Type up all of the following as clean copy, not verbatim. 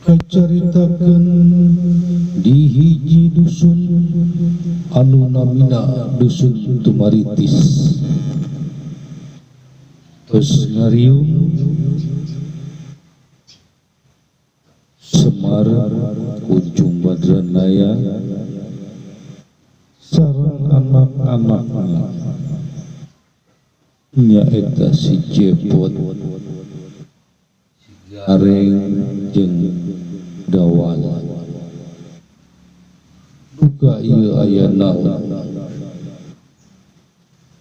kacaritakeun di hiji dusun anu namina dusun Tumaritis. Terus ngariung Semar kunjung Badranaya sareng anak-anakna nyaeta si Jepot, Gareng jeung Dawala. Duka ieu aya naon?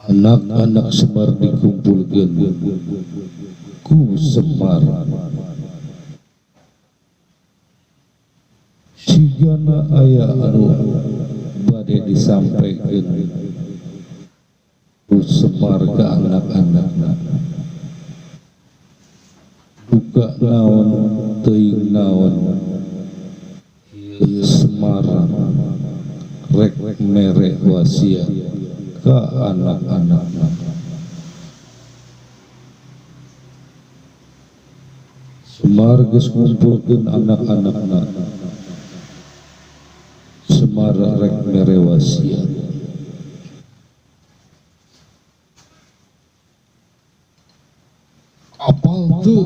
Anak-anak Semar dikumpulkeun ku Semar. Sigana aya anu bade disampaikeun ku Semar ka anak-anakna. Duka naon teuing naon Semar rek mere wasiat ka anak-anakna. Semar geus ngumpulkeun anak-anakna. Semar rek mere wasiat. Apal teu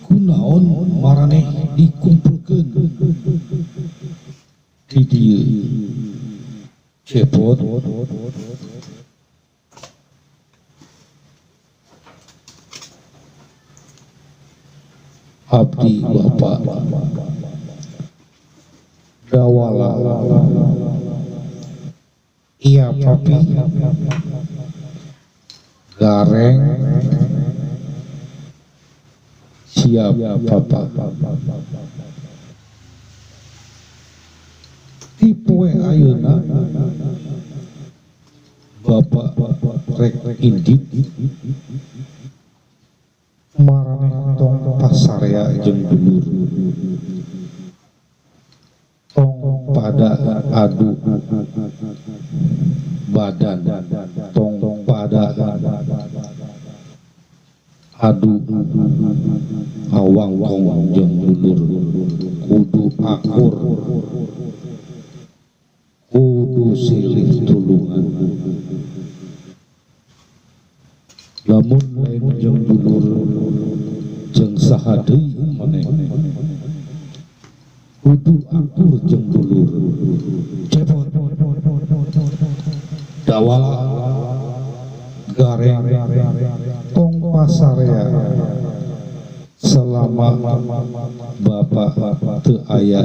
kunaon maraneh dikumpulkeun di dieu? Cepot abdi Bapak Dawala. Iya Papi. Gareng siap Bapak. Tipoe ayeuna Bapak rek indit maraneh tong pasarea jeung dulur tong pada adu badan, tong pada adu awang jeung dulur, kudu akur, kudu silih tulungan. Lamun lain jeung dulur jeung saha deui maneh kudu akur jeung dulur. Cepot Dawala Gareng tong pasarea selama Bapak teu aya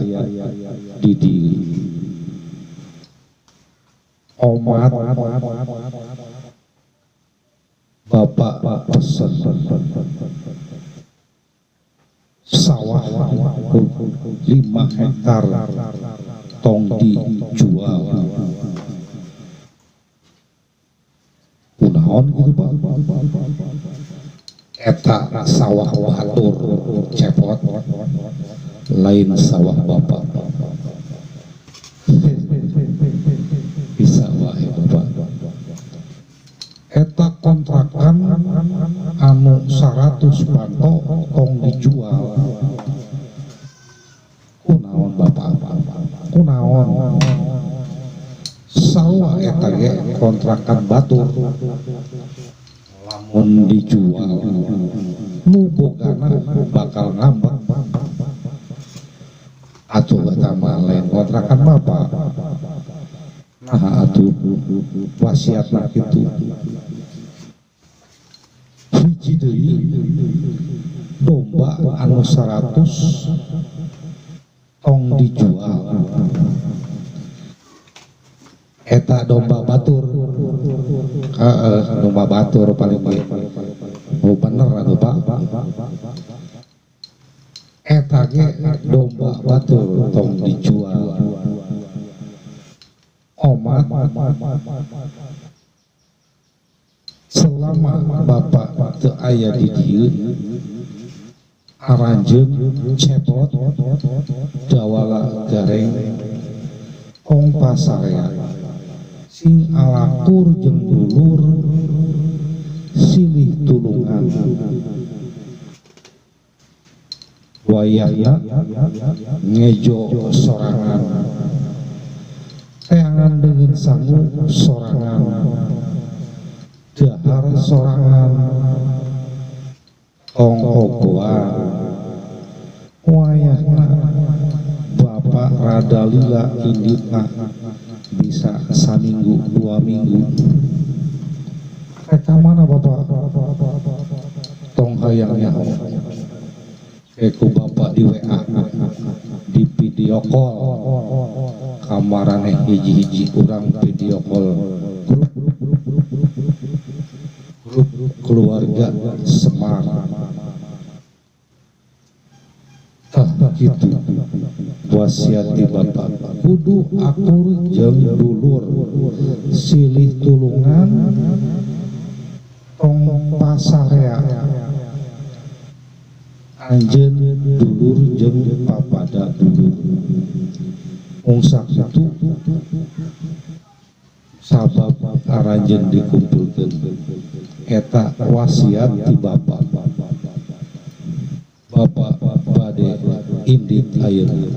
di dieu. Omat Bapak pesen sawah 5 hektar tong dijual. Kunaon gitu Pak? Eta sawah batur Cepot, lain sawah Bapak. Bisa wae Bapak. Eta kontrakan anu 100 panto tong dijual. Kunaon Bapak? Kunaon? Sawah eta ge kontrakan batur. Lamun dijual nu bogana bakal ngambek. Atuh eta mah lain kontrakan Bapak. Nah atuh wasiatna kitu. Hiji deui domba anu 100 tong dijual. Eta domba batur. Domba batur paling baik. Oh bener atuh Pak. Eta ge domba batur tong dijual. Omat selama Bapak teu aya di dieu aranjeun Cepot Dawala Gareng tong pasarea sing alakur jeung dulur silih tulungan. wayahna ngejo sorangan teangan dengan sangu sorangan dahar sorangan tong ogoan wayahna bapak radalila inditna bisa saminggu 2 minggu. Reka mana bapak tong hayangnya ku bapak di WA di video call kamarane hiji-hiji kurang video call grup keluarga Semar gitu wasiati bapak kudu akur jeung dulur silih tulungan tong pasarea anjeun dulur jeung papada dulur ungsak itu sabab aranjeun dikumpulkeun eta wasiat ti bapak bade indit ayeuna